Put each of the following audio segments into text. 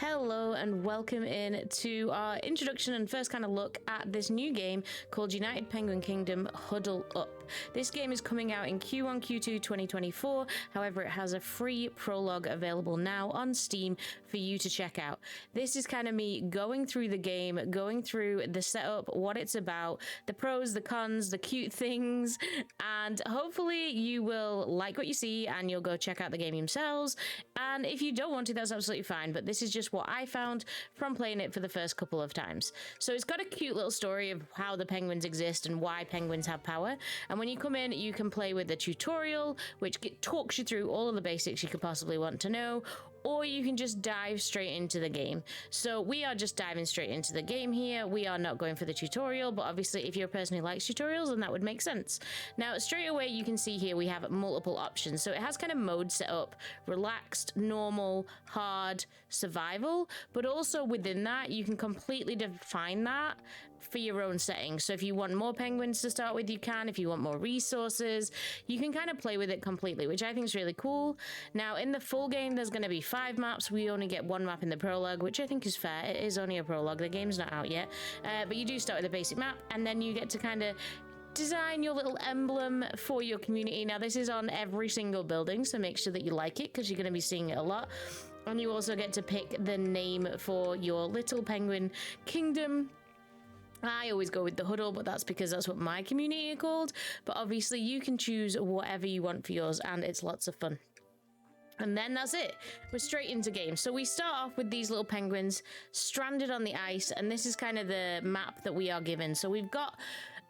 Hello and welcome in to our introduction and first kind of look at this new game called United Penguin Kingdom Huddle Up. This game is coming out in Q1, Q2 2024. However, it has a free prologue available now on Steam for you to check out. This is kind of me going through the game, going through the setup, what it's about, the pros, the cons, the cute things, and hopefully you will like what you see and you'll go check out the game yourselves. And if you don't want to, that's absolutely fine, but this is just what I found from playing it for the first couple of times. So it's got a cute little story of how the penguins exist and why penguins have power. And when you come in, you can play with the tutorial, which talks you through all of the basics you could possibly want to know, or you can just dive straight into the game. So we are just diving straight into the game here. We are not going for the tutorial, but obviously if you're a person who likes tutorials, then that would make sense. Now, straight away, you can see here we have multiple options. So it has kind of modes set up: relaxed, normal, hard, survival, but also within that, you can completely define that for your own settings. So if you want more penguins to start with, you can. If you want more resources, you can kind of play with it completely, which I think is really cool. Now, in the full game, there's going to be 5 maps. We only get 1 map in the prologue, which I think is fair. It is only a prologue. The game's not out yet. But you do start with a basic map, and then you get to kind of design your little emblem for your community. Now, this is on every single building, so make sure that you like it because you're going to be seeing it a lot. And you also get to pick the name for your little penguin kingdom. I always go with the Huddle, but that's because that's what my community are called. But obviously you can choose whatever you want for yours, and it's lots of fun. And then that's it. We're straight into game. So we start off with these little penguins stranded on the ice, and this is kind of the map that we are given. So we've got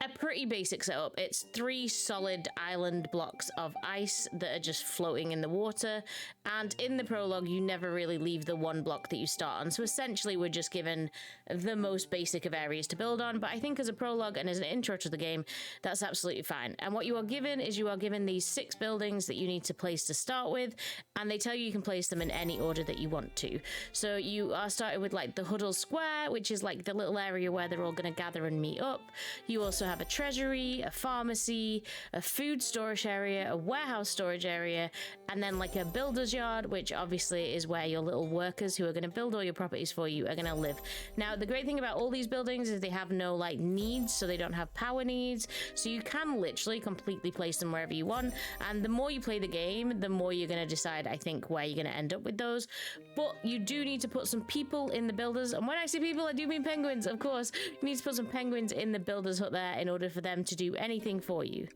a pretty basic setup. It's 3 solid island blocks of ice that are just floating in the water. And in the prologue, you never really leave the 1 block that you start on. So essentially, we're just given the most basic of areas to build on. But I think as a prologue and as an intro to the game, that's absolutely fine. And what you are given is you are given these 6 buildings that you need to place to start with. And they tell you can place them in any order that you want to. So you are started with like the Huddle Square, which is like the little area where they're all going to gather and meet up. You also have a treasury, a pharmacy, a food storage area, a warehouse storage area, and then like a builder's yard, which obviously is where your little workers who are going to build all your properties for you are going to live. Now, the great thing about all these buildings is they have no like needs, so they don't have power needs, so you can literally completely place them wherever you want. And the more you play the game, the more you're going to decide, I think, where you're going to end up with those. But you do need to put some people in the builders, and when I say people, I do mean penguins, of course. You need to put some penguins in the builder's hut there in order for them to do anything for you.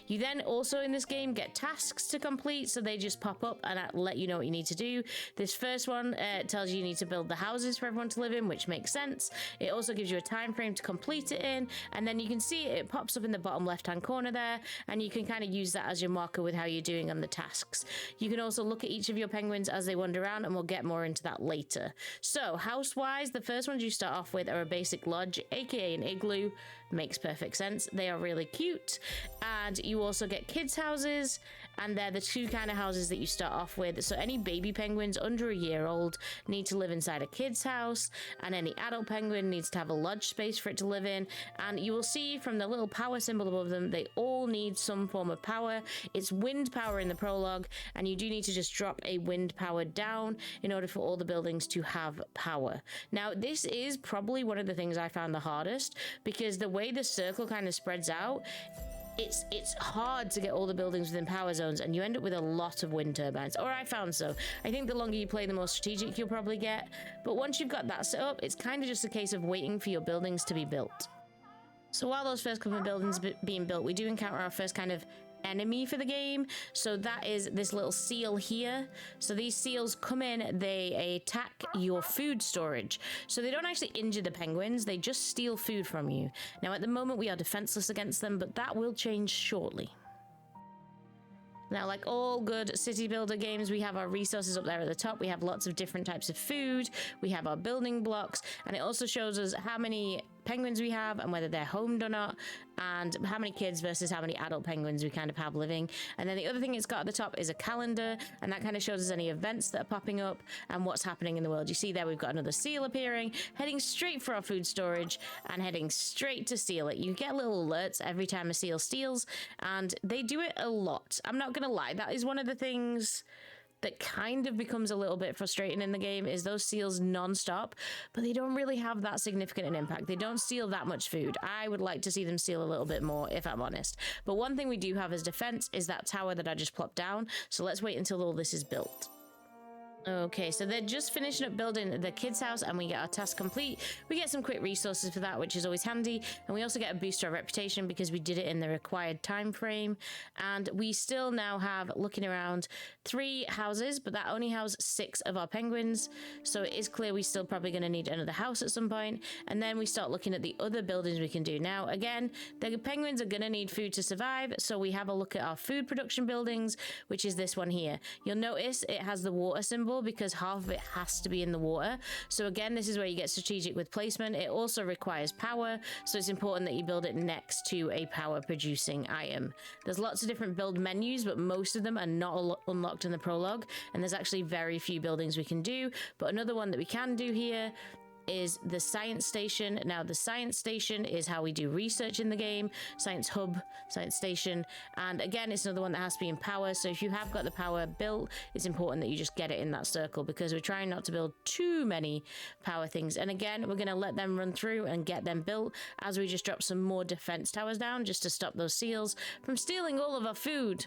You then also in this game get tasks to complete, so they just pop up and let you know what you need to do. This first one tells you need to build the houses for everyone to live in, which makes sense. It also gives you a time frame to complete it in, and then you can see it pops up in the bottom left hand corner there, and you can kind of use that as your marker with how you're doing on the tasks. You can also look at each of your penguins as they wander around, and we'll get more into that later. So house wise, the first ones you start off with are a basic lodge, aka an igloo. Makes perfect sense. They are really cute. And you also get kids houses, and they're the 2 kind of houses that you start off with. So any baby penguins under a year old need to live inside a kid's house, and any adult penguin needs to have a lodge space for it to live in. And you will see from the little power symbol above them, they all need some form of power. It's wind power in the prologue, and you do need to just drop a wind power down in order for all the buildings to have power. Now, this is probably one of the things I found the hardest, because the way the circle kind of spreads out, it's hard to get all the buildings within power zones, and you end up with a lot of wind turbines, or I found so. I think the longer you play, the more strategic you'll probably get, but once you've got that set up, it's kind of just a case of waiting for your buildings to be built. So while those first couple of buildings being built, we do encounter our first kind of enemy for the game. So that is this little seal here. So these seals come in, they attack your food storage. So they don't actually injure the penguins, they just steal food from you. Now at the moment we are defenseless against them, but that will change shortly. Now, like all good city builder games, we have our resources up there at the top. We have lots of different types of food. We have our building blocks, and it also shows us how many penguins we have and whether they're homed or not, and how many kids versus how many adult penguins we kind of have living. And then the other thing it's got at the top is a calendar, and that kind of shows us any events that are popping up and what's happening in the world. You see there we've got another seal appearing, heading straight for our food storage and heading straight to steal it. You get little alerts every time a seal steals, and they do it a lot. I'm not gonna lie, that is one of the things that kind of becomes a little bit frustrating in the game is those seals non-stop, but they don't really have that significant an impact. They don't steal that much food. I would like to see them steal a little bit more, if I'm honest. But one thing we do have as defense is that tower that I just plopped down. So let's wait until all this is built. Okay, so they're just finishing up building the kids' house and we get our task complete. We get some quick resources for that, which is always handy. And we also get a boost to our reputation because we did it in the required time frame. And we still now have, looking around, 3 houses, but that only houses 6 of our penguins. So it is clear we're still probably going to need another house at some point. And then we start looking at the other buildings we can do. Now, again, the penguins are going to need food to survive. So we have a look at our food production buildings, which is this one here. You'll notice it has the water symbol because half of it has to be in the water. So again, this is where you get strategic with placement. It also requires power, so it's important that you build it next to a power producing item. There's lots of different build menus, but most of them are not unlocked in the prologue, and there's actually very few buildings we can do. But another one that we can do here is the science station. Now the science station is how we do research in the game. Science hub, science station, and again it's another one that has to be in power. So if you have got the power built, it's important that you just get it in that circle because we're trying not to build too many power things. And again, we're going to let them run through and get them built as we just drop some more defense towers down just to stop those seals from stealing all of our food.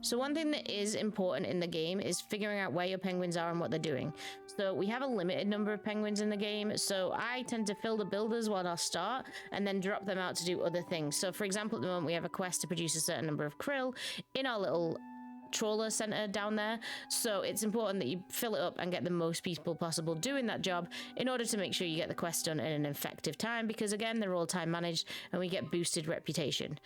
So one thing that is important in the game is figuring out where your penguins are and what they're doing. So we have a limited number of penguins in the game, so I tend to fill the builders while I start and then drop them out to do other things. So for example, at the moment we have a quest to produce a certain number of krill in our little trawler center down there, so it's important that you fill it up and get the most people possible doing that job in order to make sure you get the quest done in an effective time, because again, they're all time managed and we get boosted reputation.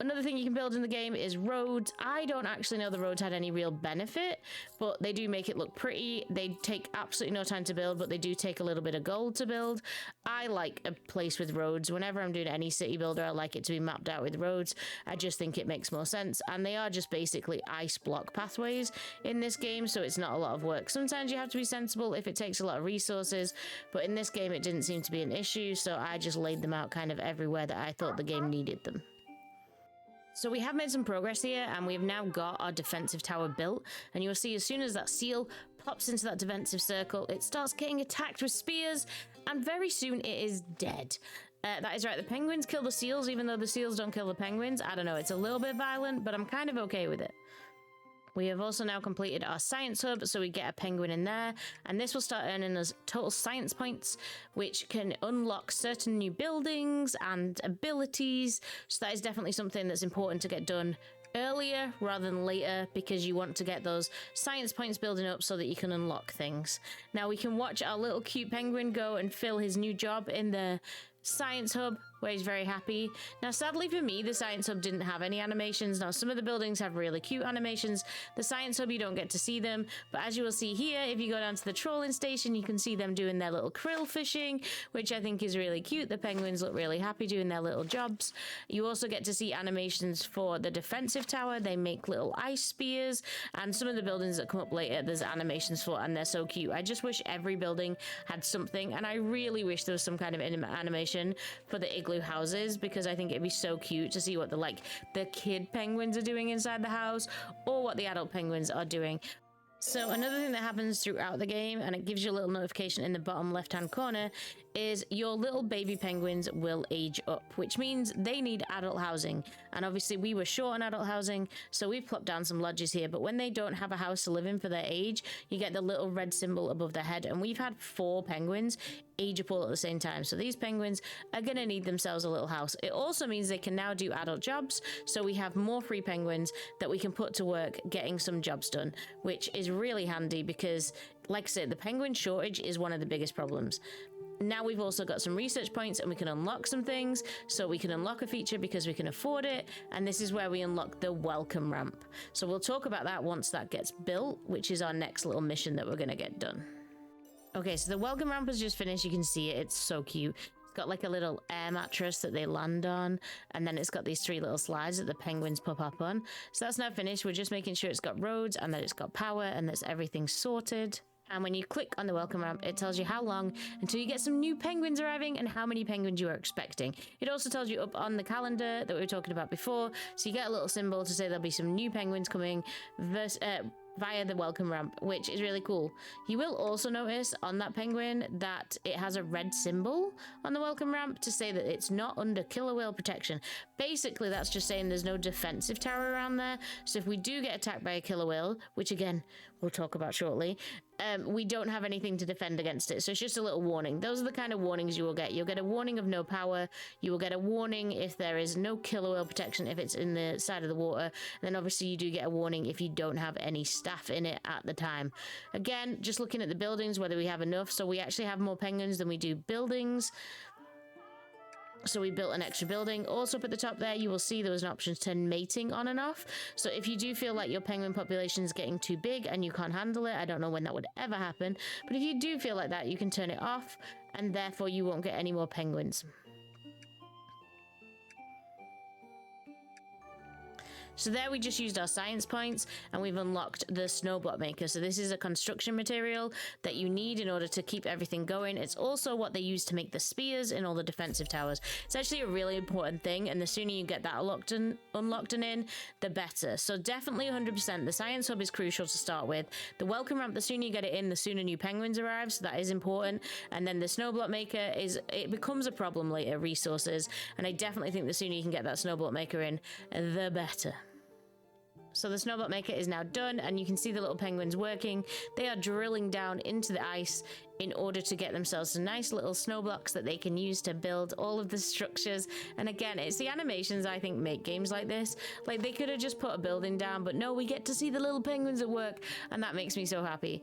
Another thing you can build in the game is roads. I don't actually know the roads had any real benefit, but they do make it look pretty. They take absolutely no time to build, but they do take a little bit of gold to build. I like a place with roads. Whenever I'm doing any city builder, I like it to be mapped out with roads. I just think it makes more sense, and they are just basically ice block pathways in this game, so it's not a lot of work. Sometimes you have to be sensible if it takes a lot of resources, but in this game it didn't seem to be an issue, so I just laid them out kind of everywhere that I thought the game needed them. So we have made some progress here, and we've now got our defensive tower built, and you'll see as soon as that seal pops into that defensive circle, it starts getting attacked with spears, and very soon it is dead. That is right, the penguins kill the seals, even though the seals don't kill the penguins. I don't know, it's a little bit violent, but I'm kind of okay with it. We have also now completed our science hub, so we get a penguin in there, and this will start earning us total science points, which can unlock certain new buildings and abilities. So that is definitely something that's important to get done earlier rather than later, because you want to get those science points building up so that you can unlock things. Now we can watch our little cute penguin go and fill his new job in the science hub, where he's very happy. Now sadly for me, the science hub didn't have any animations. Now some of the buildings have really cute animations. The science hub, you don't get to see them, but as you will see here, if you go down to the trolling station, you can see them doing their little krill fishing, which I think is really cute. The penguins look really happy doing their little jobs. You also get to see animations for the defensive tower. They make little ice spears, and some of the buildings that come up later there's animations for, and they're so cute. I just wish every building had something, and I really wish there was some kind of animation for the igloo houses, because I think it'd be so cute to see what the kid penguins are doing inside the house, or what the adult penguins are doing. So another thing that happens throughout the game, and it gives you a little notification in the bottom left hand corner, is your little baby penguins will age up, which means they need adult housing. And obviously we were short on adult housing, so we've plopped down some lodges here, but when they don't have a house to live in for their age, you get the little red symbol above their head, and we've had 4 penguins age up all at the same time. So these penguins are going to need themselves a little house. It also means they can now do adult jobs, so we have more free penguins that we can put to work getting some jobs done, which is really handy because, like I said, the penguin shortage is one of the biggest problems. Now we've also got some research points and we can unlock some things. So we can unlock a feature because we can afford it, and this is where we unlock the welcome ramp. So we'll talk about that once that gets built, which is our next little mission that we're going to get done. Okay, so the welcome ramp is just finished. You can see it, it's so cute. It's got like a little air mattress that they land on, and then it's got these 3 little slides that the penguins pop up on. So that's now finished. We're just making sure it's got roads and that it's got power and that everything's sorted. And when you click on the welcome ramp, it tells you how long until you get some new penguins arriving and how many penguins you are expecting. It also tells you up on the calendar that we were talking about before, so you get a little symbol to say there'll be some new penguins coming via the welcome ramp, which is really cool. You will also notice on that penguin that it has a red symbol on the welcome ramp to say that it's not under killer whale protection. Basically, that's just saying there's no defensive tower around there. So if we do get attacked by a killer whale, which again, we'll talk about shortly, we don't have anything to defend against it. So it's just a little warning. Those are the kind of warnings you will get. You'll get a warning of no power. You will get a warning if there is no killer whale protection, if it's in the side of the water. And then obviously you do get a warning if you don't have any staff in it at the time. Again, just looking at the buildings, whether we have enough. So we actually have more penguins than we do buildings. So we built an extra building. Also up at the top there, you will see there was an option to turn mating on and off. So if you do feel like your penguin population is getting too big and you can't handle it, I don't know when that would ever happen, but if you do feel like that, you can turn it off and therefore you won't get any more penguins. So there we just used our science points and we've unlocked the snow block maker. So this is a construction material that you need in order to keep everything going. It's also what they use to make the spears in all the defensive towers. It's actually a really important thing, and the sooner you get that unlocked and in, the better. So definitely 100%. The science hub is crucial to start with. The welcome ramp, the sooner you get it in, the sooner new penguins arrive. So that is important. And then the snow block maker it becomes a problem later, resources. And I definitely think the sooner you can get that snow block maker in, the better. So the snowblock maker is now done, and you can see the little penguins working. They are drilling down into the ice in order to get themselves some nice little snow blocks that they can use to build all of the structures. And again, it's the animations I think make games like this. Like, they could have just put a building down, but no, we get to see the little penguins at work, and that makes me so happy.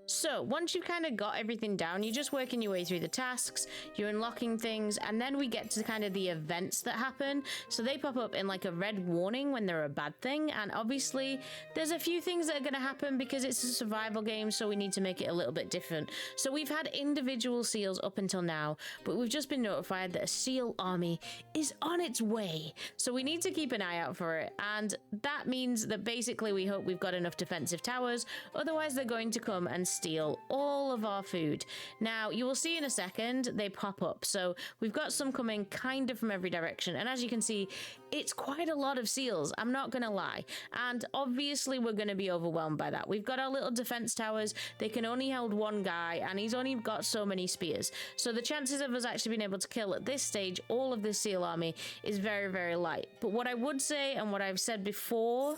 So once you've kind of got everything down, you're just working your way through the tasks, you're unlocking things, and then we get to kind of the events that happen. So they pop up in like a red warning when they're a bad thing, and obviously there's a few things that are going to happen because it's a survival game, so we need to make it a little bit different. So we've had individual seals up until now, but we've just been notified that a seal army is on its way. So we need to keep an eye out for it, and that means that basically we hope we've got enough defensive towers, otherwise they're going to come and steal all of our food. Now, you will see in a second, they pop up. So we've got some coming kind of from every direction. And as you can see, it's quite a lot of seals. I'm not going to lie. And obviously, we're going to be overwhelmed by that. We've got our little defense towers. They can only hold one guy, and he's only got so many spears. So the chances of us actually being able to kill at this stage all of this seal army is very, very light. But what I would say, and what I've said before,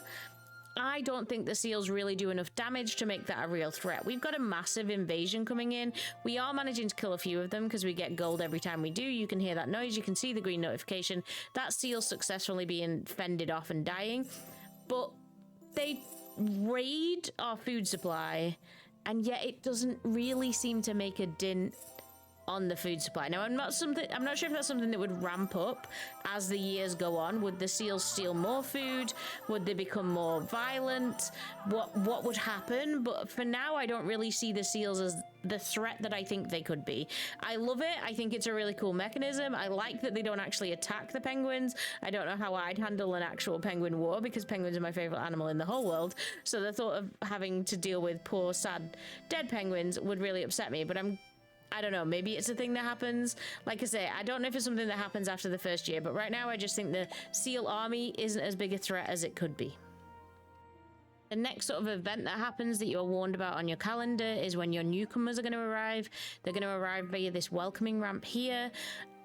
I don't think the seals really do enough damage to make that a real threat. We've got a massive invasion coming in. We are managing to kill a few of them because we get gold every time we do. You can hear that noise. You can see the green notification. That seal successfully being fended off and dying. But they raid our food supply, and yet it doesn't really seem to make a dent on the food supply. Now, I'm not sure if that's something that would ramp up as the years go on. Would the seals steal more food? Would they become more violent? What would happen? But for now, I don't really see the seals as the threat that I think they could be. I love it. I think it's a really cool mechanism. I like that they don't actually attack the penguins. I don't know how I'd handle an actual penguin war because penguins are my favorite animal in the whole world. So the thought of having to deal with poor, sad, dead penguins would really upset me. But I don't know, maybe it's a thing that happens. Like I say, I don't know if it's something that happens after the first year, but right now I just think the seal army isn't as big a threat as it could be. The next sort of event that happens that you're warned about on your calendar is when your newcomers are going to arrive. They're going to arrive via this welcoming ramp here.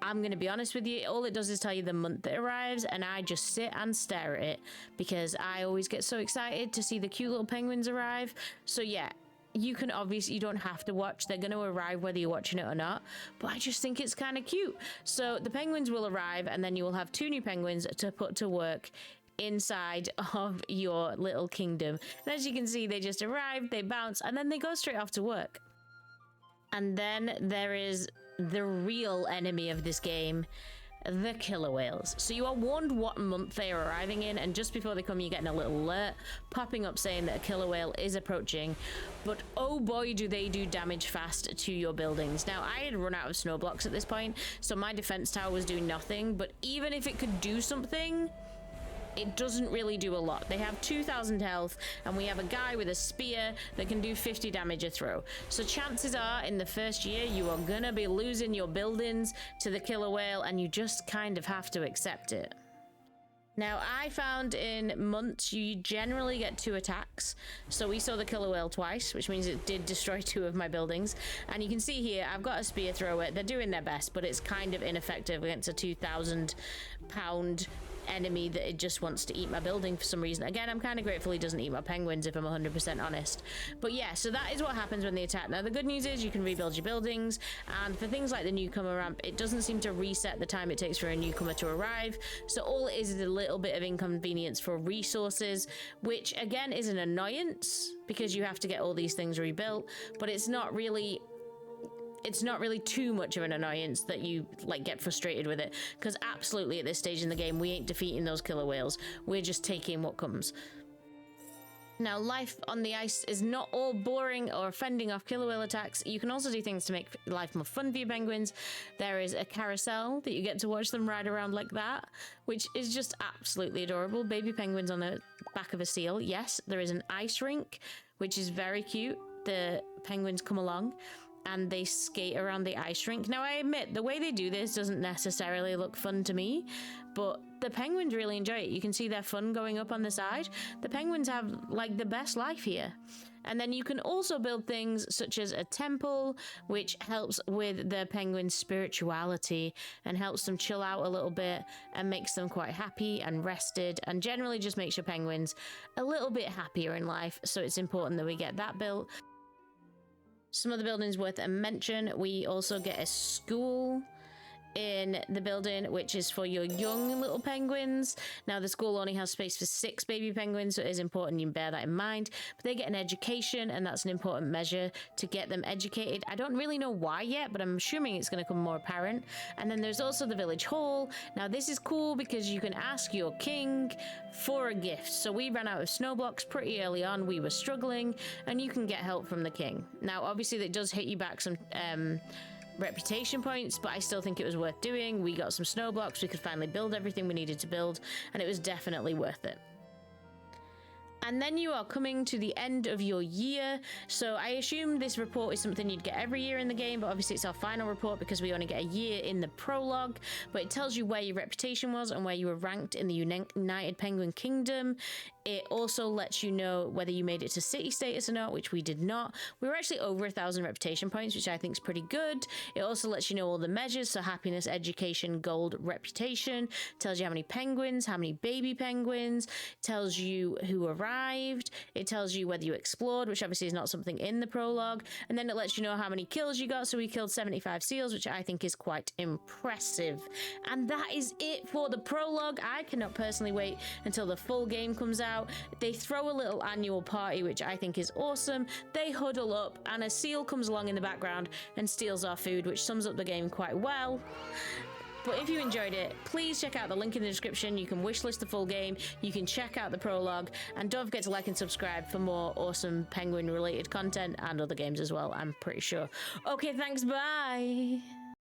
I'm going to be honest with you, all it does is tell you the month it arrives, and I just sit and stare at it because I always get so excited to see the cute little penguins arrive. So yeah, you don't have to watch. They're going to arrive whether you're watching it or not, but I just think it's kind of cute. So the penguins will arrive, and then you will have 2 new penguins to put to work inside of your little kingdom. And as you can see, they just arrive, they bounce, and then they go straight off to work. And then there is the real enemy of this game, the killer whales. So you are warned what month they are arriving in, and just before they come, you're getting a little alert popping up saying that a killer whale is approaching. But oh boy, do they do damage fast to your buildings. Now, I had run out of snow blocks at this point, so my defense tower was doing nothing, but even if it could do something, it doesn't really do a lot. They have 2,000 health, and we have a guy with a spear that can do 50 damage a throw. So chances are, in the first year, you are gonna be losing your buildings to the killer whale, and you just kind of have to accept it. Now, I found in months you generally get 2 attacks. So we saw the killer whale twice, which means it did destroy 2 of my buildings. And you can see here, I've got a spear thrower. They're doing their best, but it's kind of ineffective against a 2,000 pound enemy that it just wants to eat my building for some reason. Again, I'm kind of grateful he doesn't eat my penguins, if I'm 100% honest. But yeah, so that is what happens when they attack. Now, the good news is you can rebuild your buildings, and for things like the newcomer ramp, it doesn't seem to reset the time it takes for a newcomer to arrive. So all it is a little bit of inconvenience for resources, which again is an annoyance because you have to get all these things rebuilt, but it's not really too much of an annoyance that you like get frustrated with it, because absolutely at this stage in the game we ain't defeating those killer whales, we're just taking what comes. Now, life on the ice is not all boring or fending off killer whale attacks. You can also do things to make life more fun for your penguins. There is a carousel that you get to watch them ride around like that, which is just absolutely adorable. Baby penguins on the back of a seal. Yes, there is an ice rink, which is very cute. The penguins come along and they skate around the ice rink. Now, I admit, the way they do this doesn't necessarily look fun to me, but the penguins really enjoy it. You can see their fun going up on the side. The penguins have, like, the best life here. And then you can also build things such as a temple, which helps with the penguins' spirituality and helps them chill out a little bit and makes them quite happy and rested, and generally just makes your penguins a little bit happier in life. So it's important that we get that built. Some other buildings worth a mention. We also get a school in the building, which is for your young little penguins. Now, the school only has space for 6 baby penguins, so it is important you bear that in mind. But they get an education, and that's an important measure to get them educated. I don't really know why yet, but I'm assuming it's going to come more apparent. And then there's also the village hall. Now, this is cool because you can ask your king for a gift. So we ran out of snow blocks pretty early on. We were struggling, and you can get help from the king. Now, obviously, that does hit you back some reputation points, but I still think it was worth doing. We got some snow blocks, we could finally build everything we needed to build, and it was definitely worth it. And then you are coming to the end of your year. So I assume this report is something you'd get every year in the game, but obviously it's our final report because we only get a year in the prologue. But it tells you where your reputation was and where you were ranked in the United Penguin Kingdom. It also lets you know whether you made it to city status or not, which we did not. We were actually over 1,000 reputation points, which I think is pretty good. It also lets you know all the measures, so happiness, education, gold, reputation. Tells you how many penguins, how many baby penguins. Tells you who arrived. It tells you whether you explored, which obviously is not something in the prologue. And then it lets you know how many kills you got. So we killed 75 seals, which I think is quite impressive. And that is it for the prologue. I cannot personally wait until the full game comes out. They throw a little annual party, which I think is awesome. They huddle up and a seal comes along in the background and steals our food, which sums up the game quite well. But if you enjoyed it, please check out the link in the description. You can wishlist the full game, you can check out the prologue, and don't forget to like and subscribe for more awesome penguin related content and other games as well, I'm pretty sure. Okay, thanks, bye!